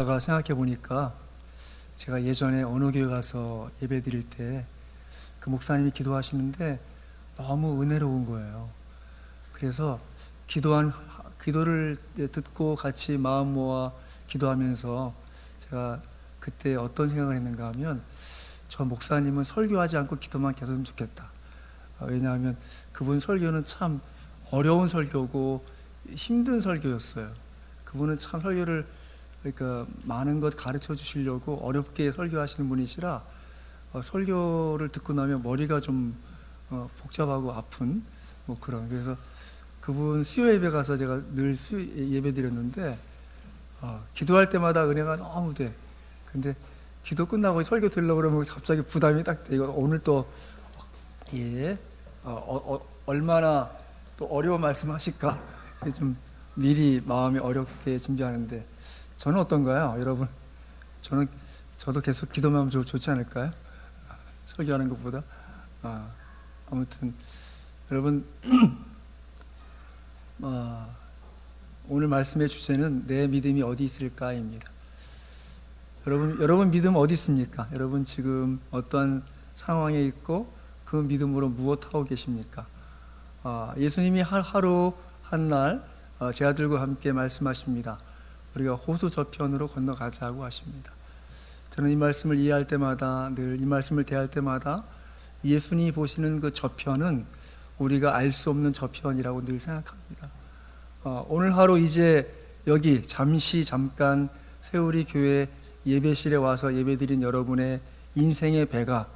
제가 생각해 보니까 제가 예전에 어느 교회 가서 예배 드릴 때 그 목사님이 기도하시는데 너무 은혜로운 거예요. 그래서 기도를 듣고 같이 마음 모아 기도하면서 제가 그때 어떤 생각을 했는가 하면, 저 목사님은 설교하지 않고 기도만 계속 하면 좋겠다. 왜냐하면 그분 설교는 참 어려운 설교고 힘든 설교였어요. 그분은 참 설교를, 그러니까 많은 것 가르쳐 주시려고 어렵게 설교하시는 분이시라 설교를 듣고 나면 머리가 좀 복잡하고 아픈 그런. 그래서 그분 수요 예배 가서 제가 늘 예배 드렸는데 기도할 때마다 은혜가 너무 돼. 근데 기도 끝나고 설교 들으려고 그러면 갑자기 부담이 딱 돼. 이거 오늘 또 얼마나 또 어려운 말씀 하실까 좀 미리 마음이 어렵게 준비하는데, 저는 어떤가요, 여러분? 저도 계속 기도만 하면 좋지 않을까요? 설교하는 것보다. 아무튼 여러분, 오늘 말씀의 주제는 내 믿음이 어디 있을까입니다. 여러분 믿음 어디 있습니까? 여러분 지금 어떠한 상황에 있고 그 믿음으로 무엇 하고 계십니까? 예수님이 하루 한날 제 아들과 함께 말씀하십니다. 우리가 호수 저편으로 건너가자고 하십니다. 저는 이 말씀을 이해할 때마다, 늘 이 말씀을 대할 때마다 예수님이 보시는 그 저편은 우리가 알 수 없는 저편이라고 늘 생각합니다. 오늘 하루 이제 여기 잠깐 세우리 교회 예배실에 와서 예배드린 여러분의 인생의 배가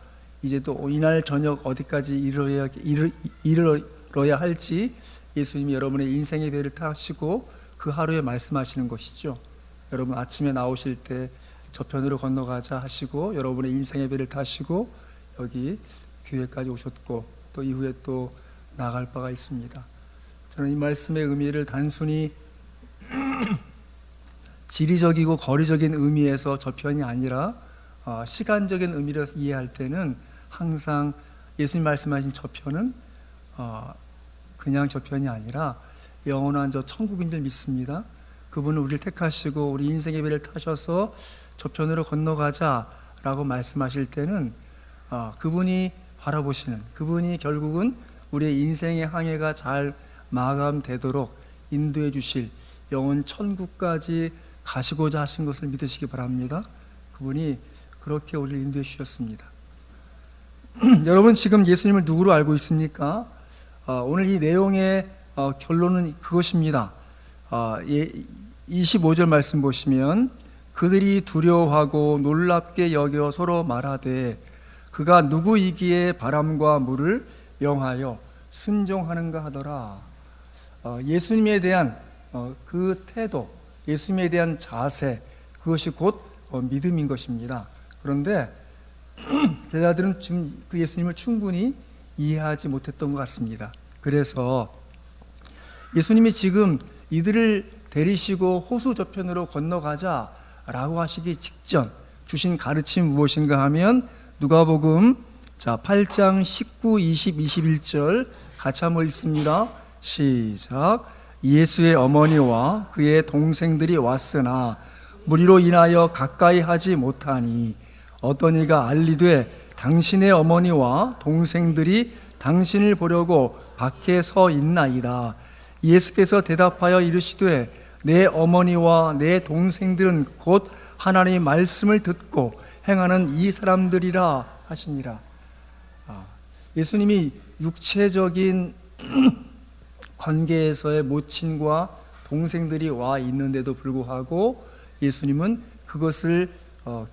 이제 또 이날 저녁 어디까지 이르러야 할지 예수님이 여러분의 인생의 배를 타시고 그 하루에 말씀하시는 것이죠. 여러분 아침에 나오실 때 저편으로 건너가자 하시고 여러분의 인생의 배를 타시고 여기 교회까지 오셨고 또 이후에 또 나갈 바가 있습니다. 저는 이 말씀의 의미를 단순히 지리적이고 거리적인 의미에서 저편이 아니라 시간적인 의미로 이해할 때는 항상 예수님 말씀하신 저편은 그냥 저편이 아니라 영원한 저 천국인 줄 믿습니다. 그분은 우리를 택하시고 우리 인생의 배를 타셔서 저편으로 건너가자라고 말씀하실 때는 그분이 바라보시는, 그분이 결국은 우리의 인생의 항해가 잘 마감되도록 인도해 주실 영원 천국까지 가시고자 하신 것을 믿으시기 바랍니다. 그분이 그렇게 우리를 인도해 주셨습니다. 여러분 지금 예수님을 누구로 알고 있습니까? 오늘 이 내용의 결론은 그것입니다. 25절 말씀 보시면, 그들이 두려워하고 놀랍게 여겨 서로 말하되 그가 누구이기에 바람과 물을 명하여 순종하는가 하더라. 예수님에 대한 그 태도, 예수님에 대한 자세, 그것이 곧 믿음인 것입니다. 그런데 제자들은 지금 그 예수님을 충분히 이해하지 못했던 것 같습니다. 그래서 예수님이 지금 이들을 데리시고 호수 저편으로 건너가자라고 하시기 직전 주신 가르침 무엇인가 하면, 누가복음 8장 19, 20, 21절 같이 한번 읽습니다. 시작. 예수의 어머니와 그의 동생들이 왔으나 무리로 인하여 가까이 하지 못하니 어떤 이가 알리되 당신의 어머니와 동생들이 당신을 보려고 밖에 서 있나이다. 예수께서 대답하여 이르시되 내 어머니와 내 동생들은 곧 하나님의 말씀을 듣고 행하는 이 사람들이라 하시니라. 예수님이 육체적인 관계에서의 모친과 동생들이 와 있는데도 불구하고 예수님은 그것을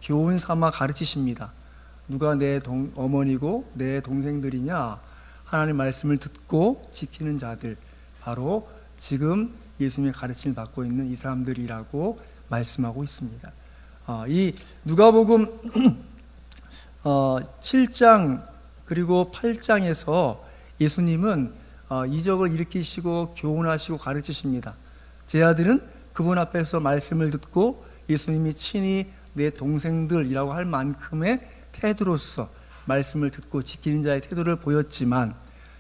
교훈 삼아 가르치십니다. 누가 내 어머니고 내 동생들이냐? 하나님의 말씀을 듣고 지키는 자들, 바로 지금 예수님의 가르침을 받고 있는 이 사람들이라고 말씀하고 있습니다. 이 누가복음 7장 그리고 8장에서 예수님은 이적을 일으키시고 교훈하시고 가르치십니다. 제 아들은 그분 앞에서 말씀을 듣고 예수님이 친히 내 동생들이라고 할 만큼의 태도로서 말씀을 듣고 지키는 자의 태도를 보였지만,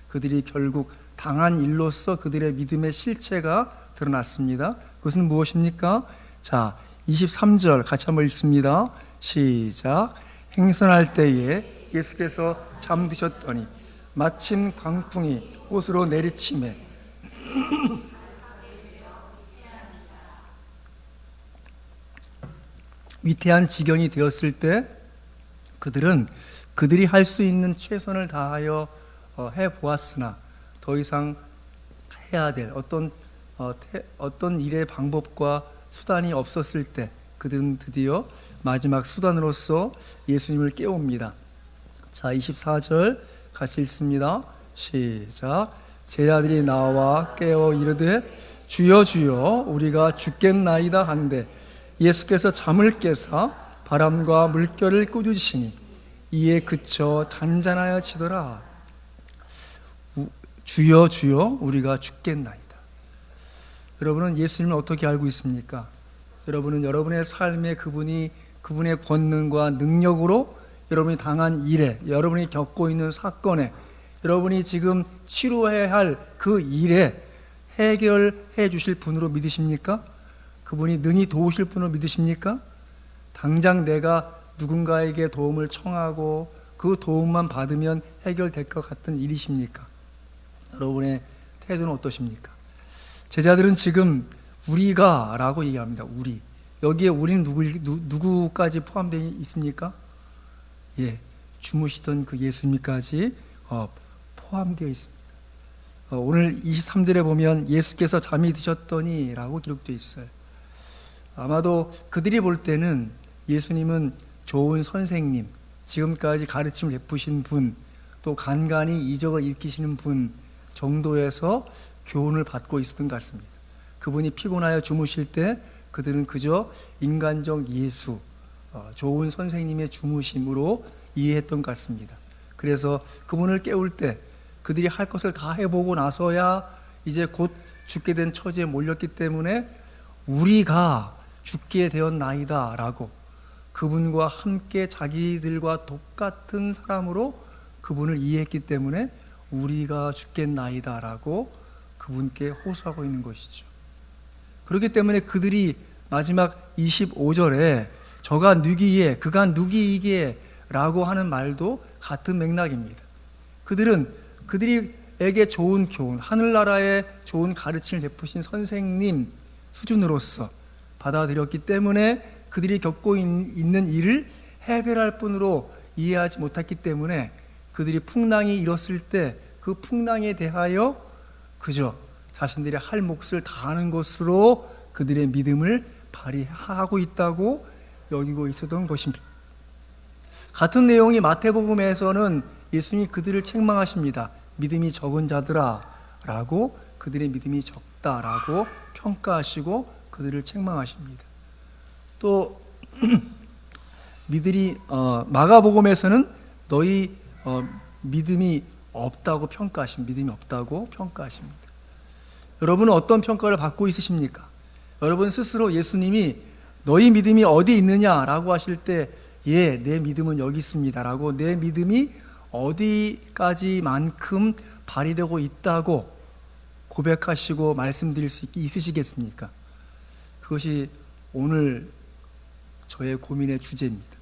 그들이 결국 당한 일로서 그들의 믿음의 실체가 드러났습니다. 그것은 무엇입니까? 자, 23절 같이 한번 읽습니다. 시작. 행선할 때에 예수께서 잠드셨더니 마침 광풍이 옷으로 내리치매 위태한 지경이 되었을 때 그들은 그들이 할 수 있는 최선을 다하여 해보았으나 더 이상 해야 될 어떤 일의 방법과 수단이 없었을 때 그들은 드디어 마지막 수단으로서 예수님을 깨웁니다. 자, 24절 같이 읽습니다. 시작. 제자들이 나와 깨어 이르되 주여 주여 우리가 죽겠나이다 한데 예수께서 잠을 깨사 바람과 물결을 꾸짖으시니 이에 그쳐 잔잔하여지더라. 주여 주여 우리가 죽겠나이다. 여러분은 예수님을 어떻게 알고 있습니까? 여러분은 여러분의 삶에 그분의 권능과 능력으로 여러분이 당한 일에, 여러분이 겪고 있는 사건에, 여러분이 지금 치료해야 할 그 일에 해결해 주실 분으로 믿으십니까? 그분이 능히 도우실 분으로 믿으십니까? 당장 내가 누군가에게 도움을 청하고 그 도움만 받으면 해결될 것 같은 일이십니까? 여러분의 태도는 어떠십니까? 제자들은 지금 우리가 라고 얘기합니다. 우리. 여기에 우리는 누구까지 포함되어 있습니까? 예, 주무시던 그 예수님까지 포함되어 있습니다. 오늘 23절에 보면 예수께서 잠이 드셨더니 라고 기록되어 있어요. 아마도 그들이 볼 때는 예수님은 좋은 선생님, 지금까지 가르침을 베푸신 분, 또 간간히 이적을 일으키시는 분 정도에서 교훈을 받고 있었던 것 같습니다. 그분이 피곤하여 주무실 때 그들은 그저 인간적 예수, 좋은 선생님의 주무심으로 이해했던 것 같습니다. 그래서 그분을 깨울 때 그들이 할 것을 다 해보고 나서야 이제 곧 죽게 된 처지에 몰렸기 때문에 우리가 죽게 되었나이다 라고 그분과 함께 자기들과 똑같은 사람으로 그분을 이해했기 때문에 우리가 죽겠나이다 라고 그분께 호소하고 있는 것이죠. 그렇기 때문에 그들이 마지막 25절에 저가 누기에 그가 누기이게 라고 하는 말도 같은 맥락입니다. 그들에게 좋은 교훈, 하늘나라에 좋은 가르침을 베푸신 선생님 수준으로서 받아들였기 때문에 그들이 겪고 있는 일을 해결할 뿐으로 이해하지 못했기 때문에 그들이 풍랑이 일었을 때 그 풍랑에 대하여 그저 자신들이 할 몫을 다하는 것으로 그들의 믿음을 발휘하고 있다고 여기고 있었던 것입니다. 같은 내용이 마태복음에서는 예수님이 그들을 책망하십니다. 믿음이 적은 자들아 라고 그들의 믿음이 적다라고 평가하시고 그들을 책망하십니다. 또 마가복음에서는 너희 믿음이 없다고 평가하십니다. 여러분은 어떤 평가를 받고 있으십니까? 여러분 스스로 예수님이 너희 믿음이 어디 있느냐라고 하실 때 예, 내 믿음은 여기 있습니다 라고 내 믿음이 어디까지만큼 발휘되고 있다고 고백하시고 말씀드릴 수 있으시겠습니까? 그것이 오늘 저의 고민의 주제입니다.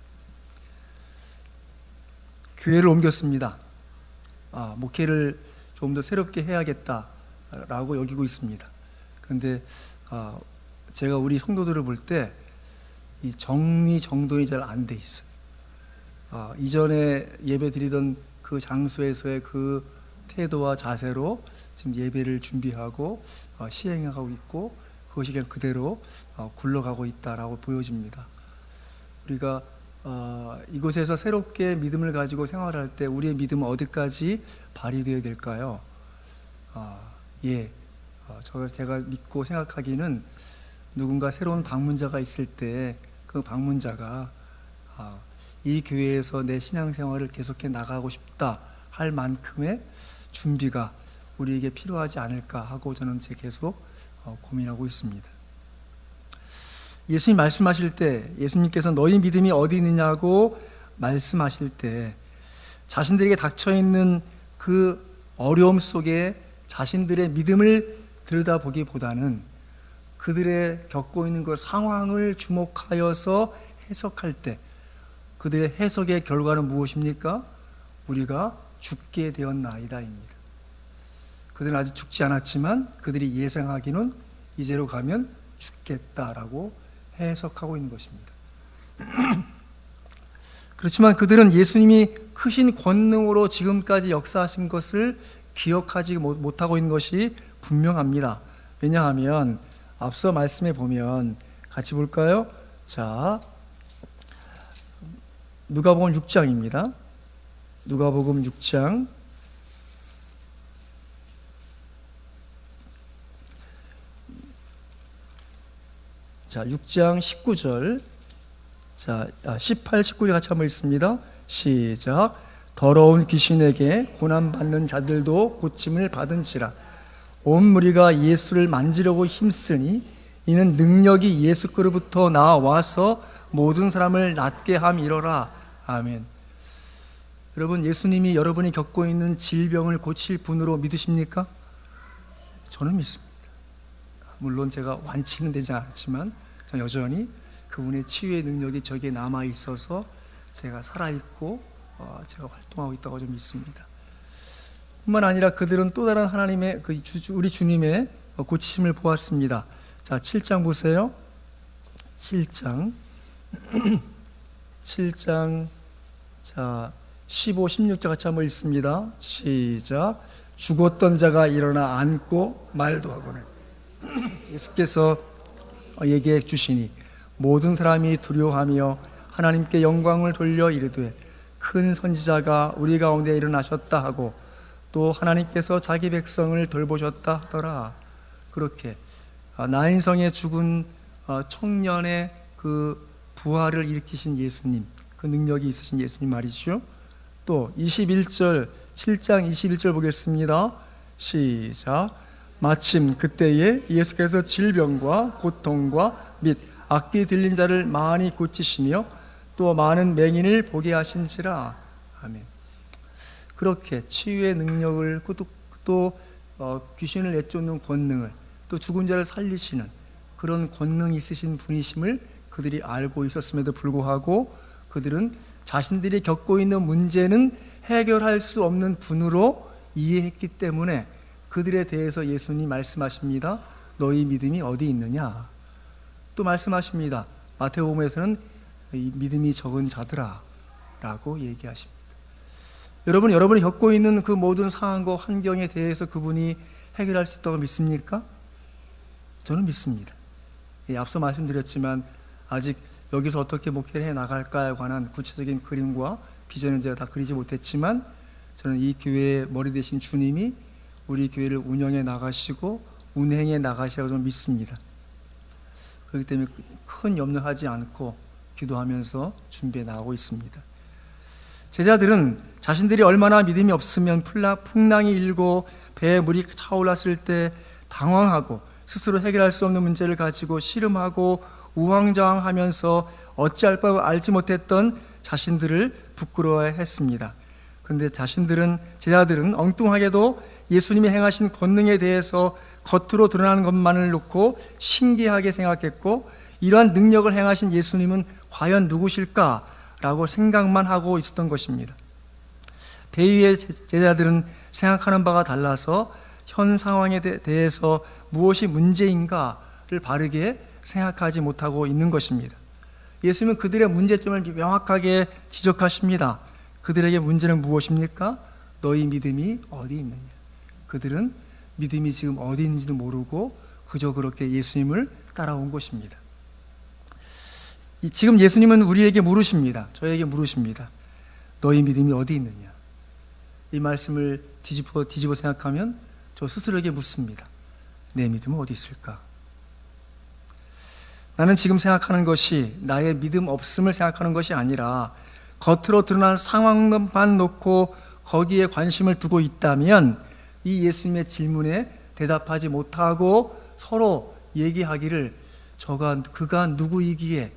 교회를 옮겼습니다. 목회를 좀 더 새롭게 해야겠다라고 여기고 있습니다. 그런데 제가 우리 성도들을 볼 때 이 정리정돈이 잘 안 돼 있어요. 이전에 예배 드리던 그 장소에서의 그 태도와 자세로 지금 예배를 준비하고 시행하고 있고 그것이 그냥 그대로 굴러가고 있다라고 보여집니다. 우리가 이곳에서 새롭게 믿음을 가지고 생활할 때 우리의 믿음은 어디까지 발휘되어야 될까요? 제가 믿고 생각하기는 누군가 새로운 방문자가 있을 때 그 방문자가 이 교회에서 내 신앙생활을 계속해 나가고 싶다 할 만큼의 준비가 우리에게 필요하지 않을까 하고 저는 계속 고민하고 있습니다. 예수님 말씀하실 때 예수님께서 너희 믿음이 어디 있느냐고 말씀하실 때 자신들에게 닥쳐있는 그 어려움 속에 자신들의 믿음을 들여다보기보다는 그들의 겪고 있는 그 상황을 주목하여서 해석할 때 그들의 해석의 결과는 무엇입니까? 우리가 죽게 되었나이다입니다. 그들은 아직 죽지 않았지만 그들이 예상하기는 이제로 가면 죽겠다라고 해석하고 있는 것입니다. 그렇지만 그들은 예수님이 크신 권능으로 지금까지 역사하신 것을 기억하지 못하고 있는 것이 분명합니다. 왜냐하면 앞서 말씀해 보면 같이 볼까요? 자, 누가복음 6장입니다. 누가복음 6장 자, 6장 19절 자, 18, 19절 같이 한번 읽습니다. 시작. 더러운 귀신에게 고난받는 자들도 고침을 받은지라. 온 무리가 예수를 만지려고 힘쓰니 이는 능력이 예수 그로부터 나와서 모든 사람을 낫게 함이로라. 아멘. 여러분, 예수님이 여러분이 겪고 있는 질병을 고칠 분으로 믿으십니까? 저는 믿습니다. 물론 제가 완치는 되지 않았지만 저는 여전히 그분의 치유의 능력이 저기에 남아 있어서 제가 살아있고 제가 활동하고 있다고 좀 믿습니다. 뿐만 아니라 그들은 또 다른 하나님의 우리 주님의 고치심을 보았습니다. 자, 7장 보세요. 7장 자 15, 16절 같이 한번 읽습니다. 시작. 죽었던 자가 일어나 앉고 말도 하거늘 예수께서 얘기해 주시니 모든 사람이 두려워하며 하나님께 영광을 돌려 이르되 큰 선지자가 우리 가운데 일어나셨다 하고 또 하나님께서 자기 백성을 돌보셨다 하더라. 그렇게 나인성에 죽은 청년의 그 부활을 일으키신 예수님, 그 능력이 있으신 예수님 말이죠. 또 21절 7장 21절 보겠습니다. 시작. 마침 그때에 예수께서 질병과 고통과 및 악기 들린 자를 많이 고치시며 또 많은 맹인을 보게 하신지라. 아멘. 그렇게 치유의 능력을 또 귀신을 내쫓는 권능을 또 죽은 자를 살리시는 그런 권능이 있으신 분이심을 그들이 알고 있었음에도 불구하고 그들은 자신들이 겪고 있는 문제는 해결할 수 없는 분으로 이해했기 때문에 그들에 대해서 예수님 말씀하십니다. 너희 믿음이 어디 있느냐? 또 말씀하십니다. 마태복음에서는 이 믿음이 적은 자들아 라고 얘기하십니다. 여러분이 겪고 있는 그 모든 상황과 환경에 대해서 그분이 해결할 수 있다고 믿습니까? 저는 믿습니다. 앞서 말씀드렸지만 아직 여기서 어떻게 목회를 해 나갈까에 관한 구체적인 그림과 비전은 제가 다 그리지 못했지만 저는 이 교회의 머리 되신 주님이 우리 교회를 운영해 나가시고 운행해 나가시라고 저는 믿습니다. 그렇기 때문에 큰 염려하지 않고 기도하면서 준비해 나가고 있습니다. 제자들은 자신들이 얼마나 믿음이 없으면 풍랑이 일고 배에 물이 차올랐을 때 당황하고 스스로 해결할 수 없는 문제를 가지고 씨름하고 우왕좌왕하면서 어찌할 바를 알지 못했던 자신들을 부끄러워했습니다. 그런데 제자들은 엉뚱하게도 예수님이 행하신 권능에 대해서 겉으로 드러나는 것만을 놓고 신기하게 생각했고 이러한 능력을 행하신 예수님은 과연 누구실까라고 생각만 하고 있었던 것입니다. 배 위의 제자들은 생각하는 바가 달라서 현 상황에 대해서 무엇이 문제인가를 바르게 생각하지 못하고 있는 것입니다. 예수님은 그들의 문제점을 명확하게 지적하십니다. 그들에게 문제는 무엇입니까? 너희 믿음이 어디 있느냐? 그들은 믿음이 지금 어디 있는지도 모르고 그저 그렇게 예수님을 따라온 것입니다. 지금 예수님은 우리에게 물으십니다. 저에게 물으십니다. 너희 믿음이 어디 있느냐? 이 말씀을 뒤집어 생각하면 저 스스로에게 묻습니다. 내 믿음은 어디 있을까? 나는 지금 생각하는 것이 나의 믿음 없음을 생각하는 것이 아니라 겉으로 드러난 상황만 놓고 거기에 관심을 두고 있다면 이 예수님의 질문에 대답하지 못하고 서로 얘기하기를 그가 누구이기에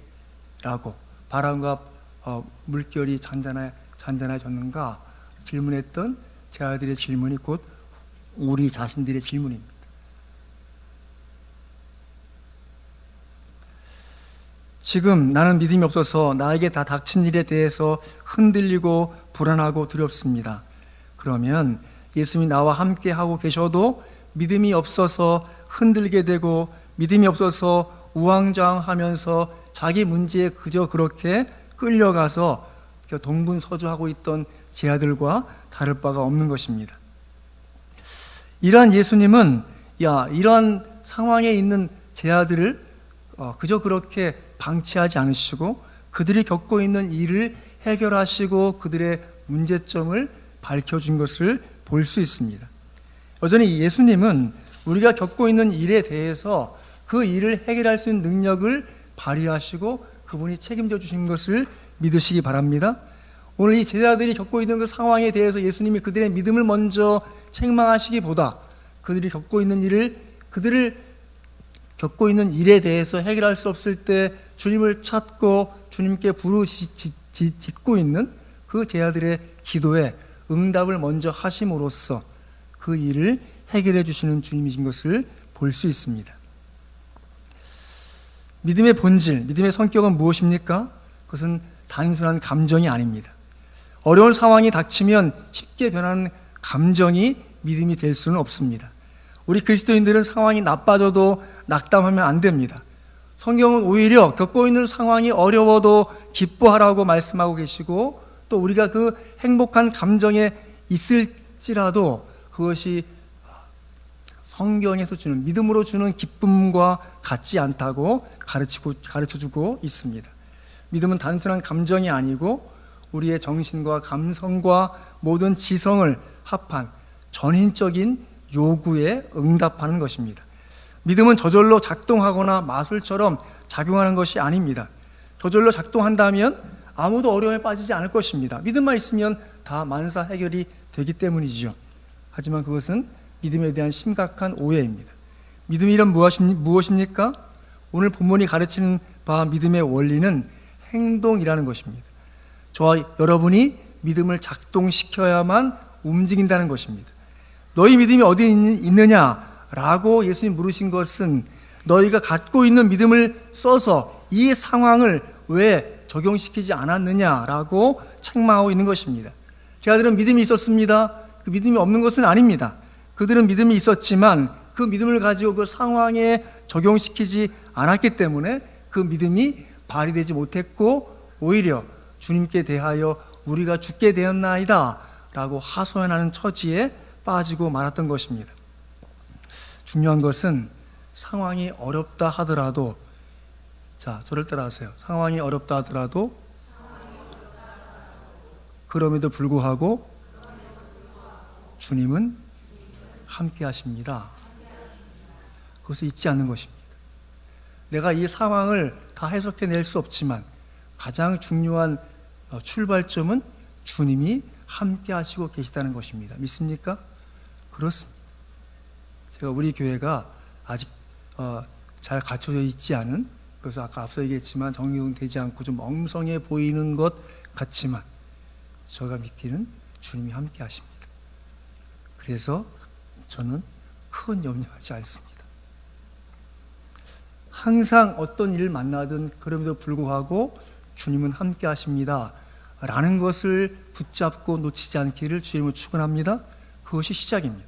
라고 바람과 물결이 잔잔해졌는가 질문했던 제 아들의 질문이 곧 우리 자신들의 질문입니다. 지금 나는 믿음이 없어서 나에게 다 닥친 일에 대해서 흔들리고 불안하고 두렵습니다. 그러면 예수님이 나와 함께 하고 계셔도 믿음이 없어서 흔들게 되고 믿음이 없어서 우왕좌왕하면서 자기 문제에 그저 그렇게 끌려가서 동분서주하고 있던 제 아들과 다를 바가 없는 것입니다. 이러한 예수님은 이러한 상황에 있는 제 아들을 그저 그렇게 방치하지 않으시고 그들이 겪고 있는 일을 해결하시고 그들의 문제점을 밝혀준 것을 볼 수 있습니다. 여전히 예수님은 우리가 겪고 있는 일에 대해서 그 일을 해결할 수 있는 능력을 발휘하시고 그분이 책임져 주신 것을 믿으시기 바랍니다. 오늘 이 제자들이 겪고 있는 그 상황에 대해서 예수님이 그들의 믿음을 먼저 책망하시기보다 그들이 겪고 있는 그들을 겪고 있는 일에 대해서 해결할 수 없을 때 주님을 찾고 주님께 부르짖고 있는 그 제자들의 기도에 응답을 먼저 하심으로써 그 일을 해결해 주시는 주님이신 것을 볼 수 있습니다. 믿음의 본질, 믿음의 성격은 무엇입니까? 그것은 단순한 감정이 아닙니다. 어려운 상황이 닥치면 쉽게 변하는 감정이 믿음이 될 수는 없습니다. 우리 그리스도인들은 상황이 나빠져도 낙담하면 안 됩니다. 성경은 오히려 겪고 있는 상황이 어려워도 기뻐하라고 말씀하고 계시고 또 우리가 그 행복한 감정에 있을지라도 그것이 성경에서 주는 믿음으로 주는 기쁨과 같지 않다고 가르쳐주고 있습니다. 믿음은 단순한 감정이 아니고 우리의 정신과 감성과 모든 지성을 합한 전인적인 요구에 응답하는 것입니다. 믿음은 저절로 작동하거나 마술처럼 작용하는 것이 아닙니다. 저절로 작동한다면 아무도 어려움에 빠지지 않을 것입니다. 믿음만 있으면 다 만사 해결이 되기 때문이지요. 하지만 그것은 믿음에 대한 심각한 오해입니다. 믿음이란 무엇입니까? 오늘 본문이 가르치는 바 믿음의 원리는 행동이라는 것입니다. 저와 여러분이 믿음을 작동시켜야만 움직인다는 것입니다. 너희 믿음이 어디 있느냐라고 예수님 물으신 것은 너희가 갖고 있는 믿음을 써서 이 상황을 왜 적용시키지 않았느냐라고 책망하고 있는 것입니다. 제자들은 믿음이 있었습니다. 그 믿음이 없는 것은 아닙니다. 그들은 믿음이 있었지만 그 믿음을 가지고 그 상황에 적용시키지 않았기 때문에 그 믿음이 발휘되지 못했고 오히려 주님께 대하여 우리가 죽게 되었나이다 라고 하소연하는 처지에 빠지고 말았던 것입니다. 중요한 것은 상황이 어렵다 하더라도 저를 따라하세요. 상황이 어렵다 하더라도 그럼에도 불구하고 주님은 함께 하십니다. 그것을 잊지 않는 것입니다. 내가 이 상황을 다 해석해낼 수 없지만 가장 중요한 출발점은 주님이 함께 하시고 계시다는 것입니다. 믿습니까? 그렇습니다. 제가 우리 교회가 아직 잘 갖춰져 있지 않은, 그래서 아까 앞서 얘기했지만 정리되지 않고 좀 엉성해 보이는 것 같지만 제가 믿기는 주님이 함께 하십니다. 그래서 저는 큰 염려하지 않습니다. 항상 어떤 일을 만나든 그럼에도 불구하고 주님은 함께 하십니다 라는 것을 붙잡고 놓치지 않기를 주님을 축원합니다. 그것이 시작입니다.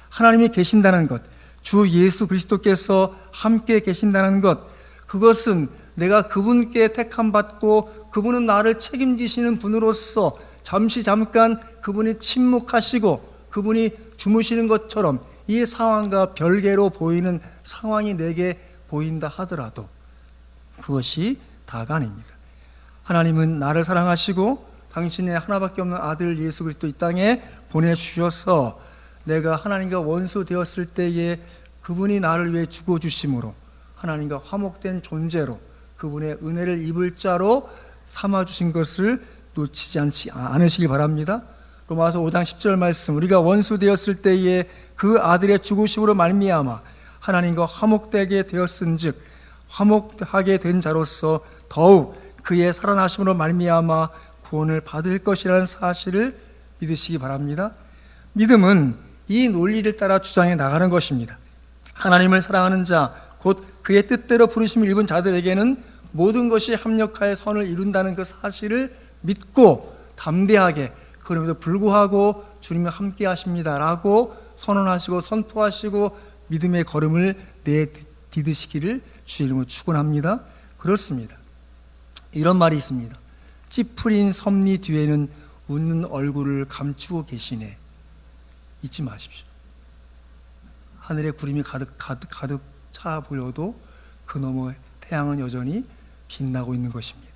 하나님이 계신다는 것, 주 예수 그리스도께서 함께 계신다는 것, 그것은 내가 그분께 택함받고 그분은 나를 책임지시는 분으로서 잠깐 그분이 침묵하시고 그분이 주무시는 것처럼 이 상황과 별개로 보이는 상황이 내게 보인다 하더라도 그것이 다가 아닙니다. 하나님은 나를 사랑하시고 당신의 하나밖에 없는 아들 예수 그리스도 이 땅에 보내주셔서 내가 하나님과 원수 되었을 때에 그분이 나를 위해 죽어주심으로 하나님과 화목된 존재로 그분의 은혜를 입을 자로 삼아주신 것을 놓치지 않으시기 바랍니다. 로마서 5장 10절 말씀, 우리가 원수 되었을 때에 그 아들의 죽으심으로 말미암아 하나님과 화목되게 되었은즉 화목하게 된 자로서 더욱 그의 살아나심으로 말미암아 구원을 받을 것이라는 사실을 믿으시기 바랍니다. 믿음은 이 논리를 따라 주장해 나가는 것입니다. 하나님을 사랑하는 자, 곧 그의 뜻대로 부르심을 입은 자들에게는 모든 것이 합력하여 선을 이룬다는 그 사실을 믿고 담대하게, 그럼에도 불구하고 주님이 함께 하십니다라고 선언하시고 선포하시고 믿음의 걸음을 내디디시기를 주의 이름으로 축원합니다. 그렇습니다. 이런 말이 있습니다. 찌푸린 섭리 뒤에는 웃는 얼굴을 감추고 계시네. 잊지 마십시오. 하늘에 구름이 가득 차 보여도 그 너머 태양은 여전히 빛나고 있는 것입니다.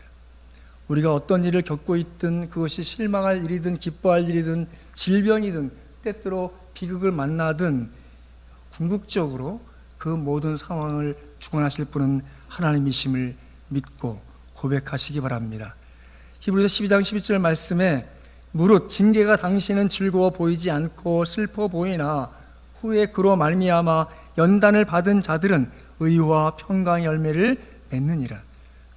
우리가 어떤 일을 겪고 있든, 그것이 실망할 일이든 기뻐할 일이든 질병이든 때때로 비극을 만나든, 궁극적으로 그 모든 상황을 주관하실 분은 하나님이심을 믿고 고백하시기 바랍니다. 히브리서 12장 12절 말씀에 무릇 징계가 당신은 즐거워 보이지 않고 슬퍼 보이나 후에 그로 말미암아 연단을 받은 자들은 의와 평강의 열매를 맺느니라.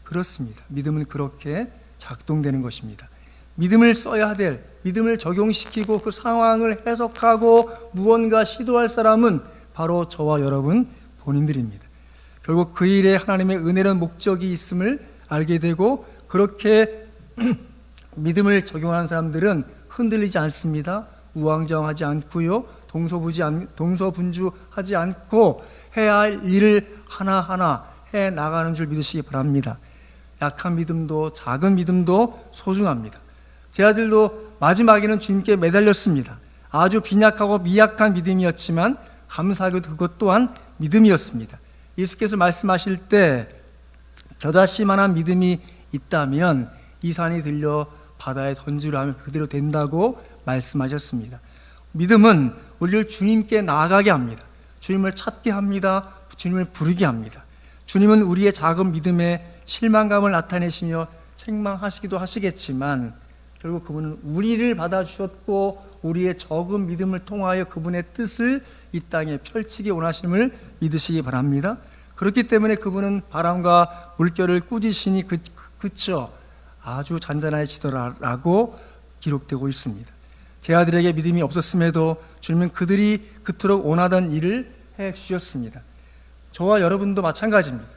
그렇습니다. 믿음은 그렇게 작동되는 것입니다. 믿음을 써야 될, 믿음을 적용시키고 그 상황을 해석하고 무언가 시도할 사람은 바로 저와 여러분 본인들입니다. 결국 그 일에 하나님의 은혜로운 목적이 있음을 알게 되고, 그렇게 믿음을 적용하는 사람들은 흔들리지 않습니다. 우왕좌왕하지 않고요, 동서분주하지 않고 해야 할 일을 하나하나 해 나가는 줄 믿으시기 바랍니다. 약한 믿음도 작은 믿음도 소중합니다. 제 아들도 마지막에는 주님께 매달렸습니다. 아주 빈약하고 미약한 믿음이었지만 감사하게도 그것 또한 믿음이었습니다. 예수께서 말씀하실 때 겨다씨만한 믿음이 있다면 이 산이 들려 바다에 던지라 하면 그대로 된다고 말씀하셨습니다. 믿음은 우리를 주님께 나아가게 합니다. 주님을 찾게 합니다. 주님을 부르게 합니다. 주님은 우리의 작은 믿음에 실망감을 나타내시며 책망하시기도 하시겠지만, 결국 그분은 우리를 받아주셨고 우리의 적은 믿음을 통하여 그분의 뜻을 이 땅에 펼치기 원하심을 믿으시기 바랍니다. 그렇기 때문에 그분은 바람과 물결을 꾸짖으시니 그쳐 아주 잔잔해지더라라고 기록되고 있습니다. 제 아들에게 믿음이 없었음에도 주님은 그들이 그토록 원하던 일을 해주셨습니다. 저와 여러분도 마찬가지입니다.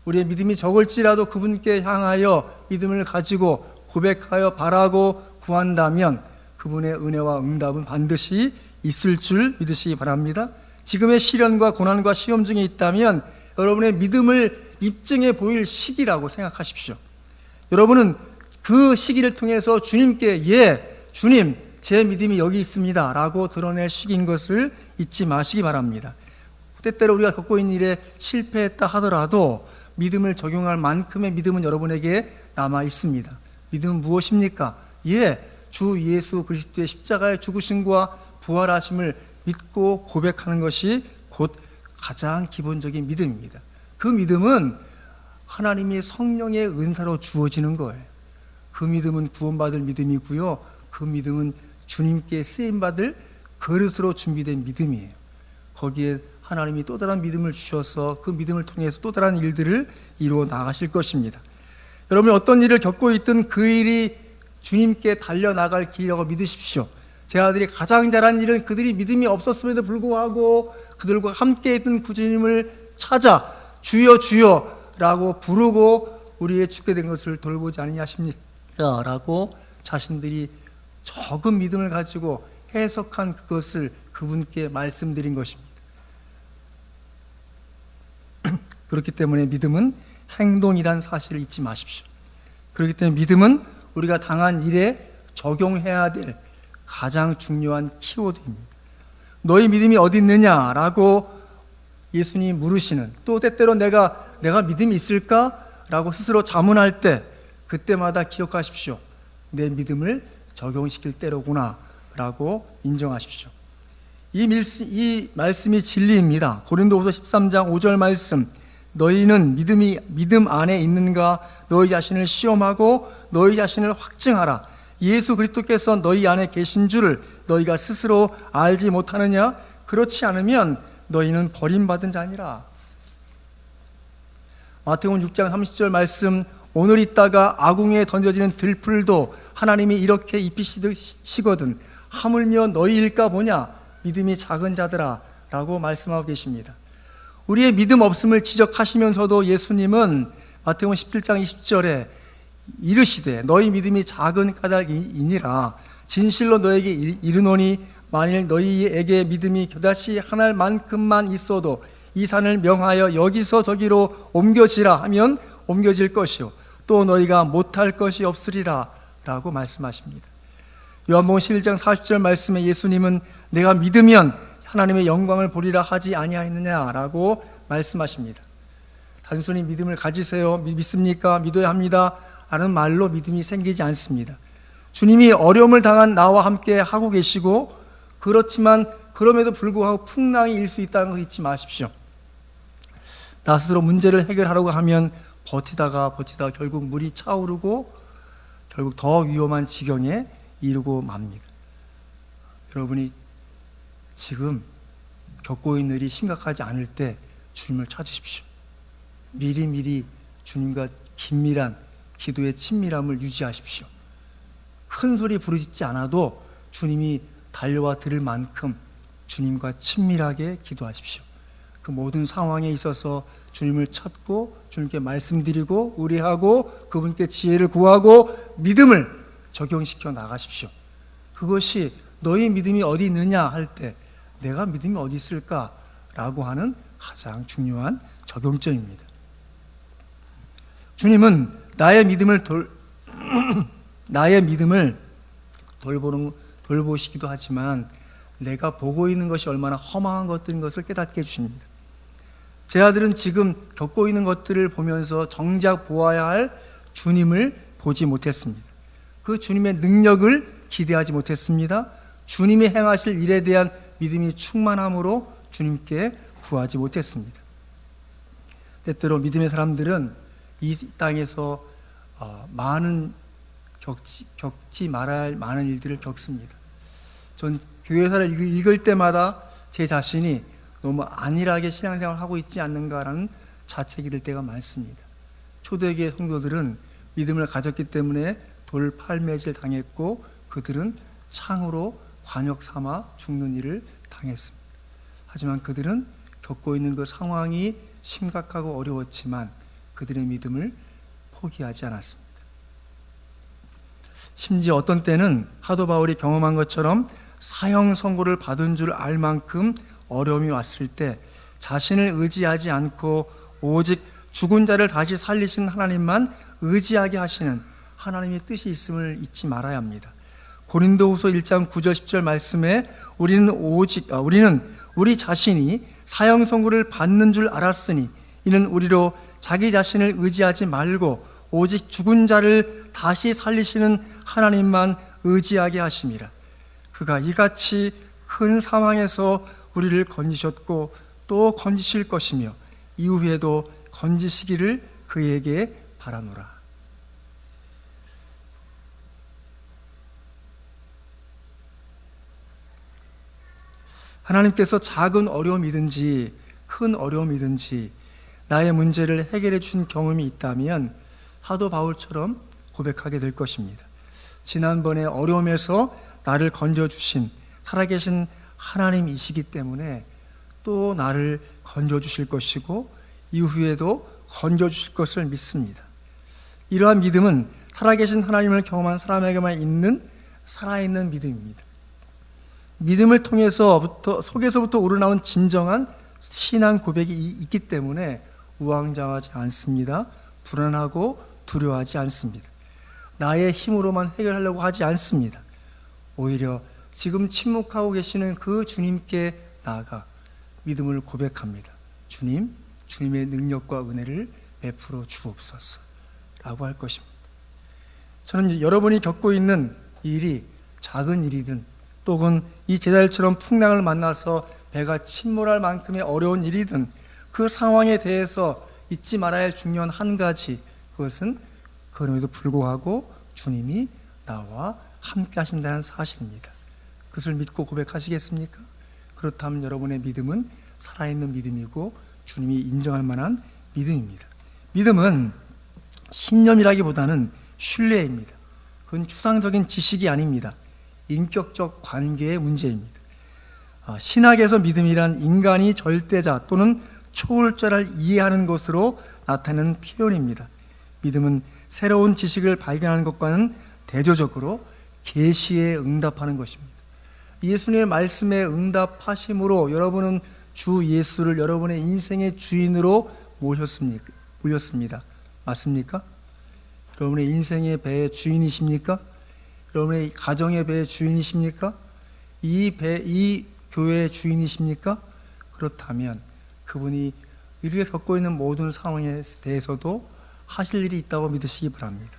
우리의 믿음이 적을지라도 그분께 향하여 믿음을 가지고 고백하여 바라고 구한다면 그분의 은혜와 응답은 반드시 있을 줄 믿으시기 바랍니다. 지금의 시련과 고난과 시험 중에 있다면 여러분의 믿음을 입증해 보일 시기라고 생각하십시오. 여러분은 그 시기를 통해서 주님께 주님 제 믿음이 여기 있습니다 라고 드러낼 시기인 것을 잊지 마시기 바랍니다. 때때로 우리가 겪고 있는 일에 실패했다 하더라도 믿음을 적용할 만큼의 믿음은 여러분에게 남아 있습니다. 믿음은 무엇입니까? 주 예수 그리스도의 십자가의 죽으심과 부활하심을 믿고 고백하는 것이 곧 가장 기본적인 믿음입니다. 그 믿음은 하나님이 성령의 은사로 주어지는 거예요. 그 믿음은 구원받을 믿음이고요, 그 믿음은 주님께 쓰임받을 그릇으로 준비된 믿음이에요. 거기에 하나님이 또 다른 믿음을 주셔서 그 믿음을 통해서 또 다른 일들을 이루어 나가실 것입니다. 여러분이 어떤 일을 겪고 있든 그 일이 주님께 달려나갈 길이라고 믿으십시오. 제 아들이 가장 잘한 일은 그들이 믿음이 없었음에도 불구하고 그들과 함께 있던 그 주님을 찾아 주여 주여 라고 부르고 우리의 죽게 된 것을 돌보지 아니하십니까? 라고 자신들이 적은 믿음을 가지고 해석한 그것을 그분께 말씀드린 것입니다. 그렇기 때문에 믿음은 행동이란 사실을 잊지 마십시오. 그렇기 때문에 믿음은 우리가 당한 일에 적용해야 될 가장 중요한 키워드입니다. 너희 믿음이 어디 있느냐라고 예수님이 물으시는, 또 때때로 내가 믿음이 있을까? 라고 스스로 자문할 때 그때마다 기억하십시오. 내 믿음을 적용시킬 때로구나 라고 인정하십시오. 이 말씀이 진리입니다. 고린도후서 13장 5절 말씀, 너희는 믿음 안에 있는가? 너희 자신을 시험하고 너희 자신을 확증하라. 예수 그리스도께서 너희 안에 계신 줄을 너희가 스스로 알지 못하느냐? 그렇지 않으면 너희는 버림받은 자니라. 마태복음 6장 30절 말씀, 오늘 있다가 아궁이에 던져지는 들풀도 하나님이 이렇게 입히시거든 하물며 너희일까 보냐? 믿음이 작은 자들아 라고 말씀하고 계십니다. 우리의 믿음 없음을 지적하시면서도 예수님은 마태복음 17장 20절에 이르시되 너희 믿음이 작은 까닭이니라. 진실로 너에게 이르노니 만일 너희에게 믿음이 겨자씨 한 알만큼만 있어도 이 산을 명하여 여기서 저기로 옮겨지라 하면 옮겨질 것이요 또 너희가 못할 것이 없으리라 라고 말씀하십니다. 요한복음 11장 40절 말씀에 예수님은 내가 믿으면 하나님의 영광을 보리라 하지 아니하였느냐라고 말씀하십니다. 단순히 믿음을 가지세요, 믿습니까? 믿어야 합니다 라는 말로 믿음이 생기지 않습니다. 주님이 어려움을 당한 나와 함께 하고 계시고, 그렇지만 그럼에도 불구하고 풍랑이 일 수 있다는 거 잊지 마십시오. 나 스스로 문제를 해결하려고 하면 버티다가 결국 물이 차오르고 결국 더 위험한 지경에 이르고 맙니다. 여러분이 지금 겪고 있는 일이 심각하지 않을 때 주님을 찾으십시오. 미리미리 주님과 긴밀한 기도의 친밀함을 유지하십시오. 큰 소리 부르짖지 않아도 주님이 달려와 들을 만큼 주님과 친밀하게 기도하십시오. 그 모든 상황에 있어서 주님을 찾고 주님께 말씀드리고 의뢰하고 그분께 지혜를 구하고 믿음을 적용시켜 나가십시오. 그것이 너희 믿음이 어디 있느냐 할 때 내가 믿음이 어디 있을까라고 하는 가장 중요한 적용점입니다. 주님은 나의 믿음을 돌보시기도 하지만 내가 보고 있는 것이 얼마나 허망한 것들인 것을 깨닫게 해주십니다. 제 아들은 지금 겪고 있는 것들을 보면서 정작 보아야 할 주님을 보지 못했습니다. 그 주님의 능력을 기대하지 못했습니다. 주님이 행하실 일에 대한 믿음이 충만함으로 주님께 구하지 못했습니다. 때때로 믿음의 사람들은 이 땅에서 많은 겪지 말아야 할 많은 일들을 겪습니다. 전 교회사를 읽을 때마다 제 자신이 너무 안일하게 신앙생활을 하고 있지 않는가라는 자책이 들 때가 많습니다. 초대교회 성도들은 믿음을 가졌기 때문에 돌팔매질 당했고 그들은 창으로 관역 삼아 죽는 일을 당했습니다. 하지만 그들은 겪고 있는 그 상황이 심각하고 어려웠지만 그들의 믿음을 포기하지 않았습니다. 심지어 어떤 때는 사도 바울이 경험한 것처럼 사형 선고를 받은 줄 알 만큼 어려움이 왔을 때 자신을 의지하지 않고 오직 죽은 자를 다시 살리신 하나님만 의지하게 하시는 하나님의 뜻이 있음을 잊지 말아야 합니다. 고린도후서 1장 9절 10절 말씀에 우리는 우리 자신이 사형 선고를 받는 줄 알았으니 이는 우리로 자기 자신을 의지하지 말고 오직 죽은 자를 다시 살리시는 하나님만 의지하게 하심이라. 그가 이같이 큰 상황에서 우리를 건지셨고 또 건지실 것이며 이후에도 건지시기를 그에게 바라노라. 하나님께서 작은 어려움이든지 큰 어려움이든지 나의 문제를 해결해 준 경험이 있다면 사도 바울처럼 고백하게 될 것입니다. 지난번에 어려움에서 나를 건져주신 살아계신 하나님이시기 때문에 또 나를 건져주실 것이고 이후에도 건져주실 것을 믿습니다. 이러한 믿음은 살아계신 하나님을 경험한 사람에게만 있는 살아있는 믿음입니다. 믿음을 통해서부터 속에서부터 우러나온 진정한 신앙 고백이 있기 때문에 우왕좌왕하지 않습니다. 불안하고 두려워하지 않습니다. 나의 힘으로만 해결하려고 하지 않습니다. 오히려 지금 침묵하고 계시는 그 주님께 나아가 믿음을 고백합니다. 주님, 주님의 능력과 은혜를 베풀어 주옵소서 라고 할 것입니다. 저는 여러분이 겪고 있는 일이 작은 일이든 또는 이 제자들처럼 풍랑을 만나서 배가 침몰할 만큼의 어려운 일이든 그 상황에 대해서 잊지 말아야 할 중요한 한 가지, 그것은 그럼에도 불구하고 주님이 나와 함께 하신다는 사실입니다. 그것을 믿고 고백하시겠습니까? 그렇다면 여러분의 믿음은 살아있는 믿음이고 주님이 인정할 만한 믿음입니다. 믿음은 신념이라기보다는 신뢰입니다. 그건 추상적인 지식이 아닙니다. 인격적 관계의 문제입니다. 신학에서 믿음이란 인간이 절대자 또는 초월자를 이해하는 것으로 나타내는 표현입니다. 믿음은 새로운 지식을 발견하는 것과는 대조적으로 계시에 응답하는 것입니다. 예수님의 말씀에 응답하심으로 여러분은 주 예수를 여러분의 인생의 주인으로 모셨습니다. 맞습니까? 여러분의 인생의 배의 주인이십니까? 여러분의 가정의 배의 주인이십니까? 이 교회의 주인이십니까? 그렇다면 그분이 우리가 겪고 있는 모든 상황에 대해서도 하실 일이 있다고 믿으시기 바랍니다.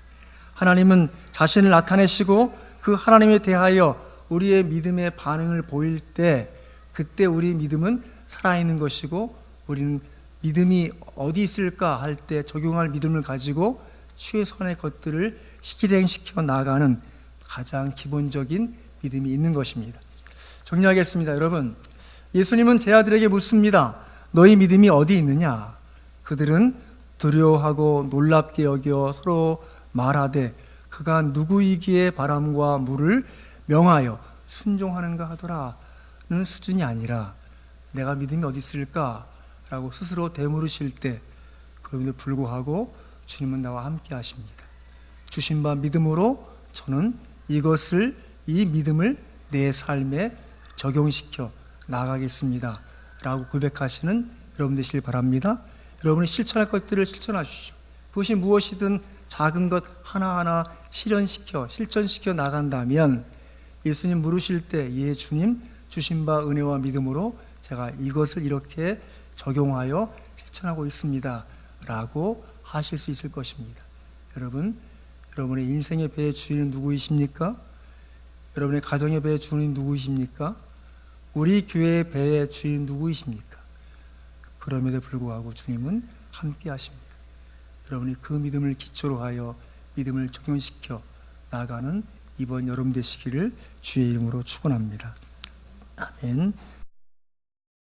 하나님은 자신을 나타내시고 그 하나님에 대하여 우리의 믿음의 반응을 보일 때 그때 우리 믿음은 살아있는 것이고 우리는 믿음이 어디 있을까 할 때 적용할 믿음을 가지고 최선의 것들을 실행시켜 나가는 가장 기본적인 믿음이 있는 것입니다. 정리하겠습니다. 여러분, 예수님은 제 아들에게 묻습니다. 너희 믿음이 어디 있느냐? 그들은 두려워하고 놀랍게 여겨 서로 말하되 그가 누구이기에 바람과 물을 명하여 순종하는가 하더라는 수준이 아니라 내가 믿음이 어디 있을까? 라고 스스로 되물으실 때 그럼에도 불구하고 주님은 나와 함께 하십니다. 주신 바 믿음으로 저는 이 믿음을 내 삶에 적용시켜 나가겠습니다 라고 고백하시는 여러분 되시길 바랍니다. 여러분이 실천할 것들을 실천하십시오. 그것이 무엇이든 작은 것 하나하나 실천시켜 나간다면 예수님 물으실 때 예 주님 주신 바 은혜와 믿음으로 제가 이것을 이렇게 적용하여 실천하고 있습니다 라고 하실 수 있을 것입니다. 여러분의 인생의 배의 주인은 누구이십니까? 여러분의 가정의 배의 주인은 누구이십니까? 우리 교회의 배의 주인은 누구이십니까? 그럼에도 불구하고 주님은 함께 하십니다. 여러분이 그 믿음을 기초로 하여 믿음을 적용시켜 나가는 이번 여름 되시기를 주의 이름으로 축원합니다. 아멘.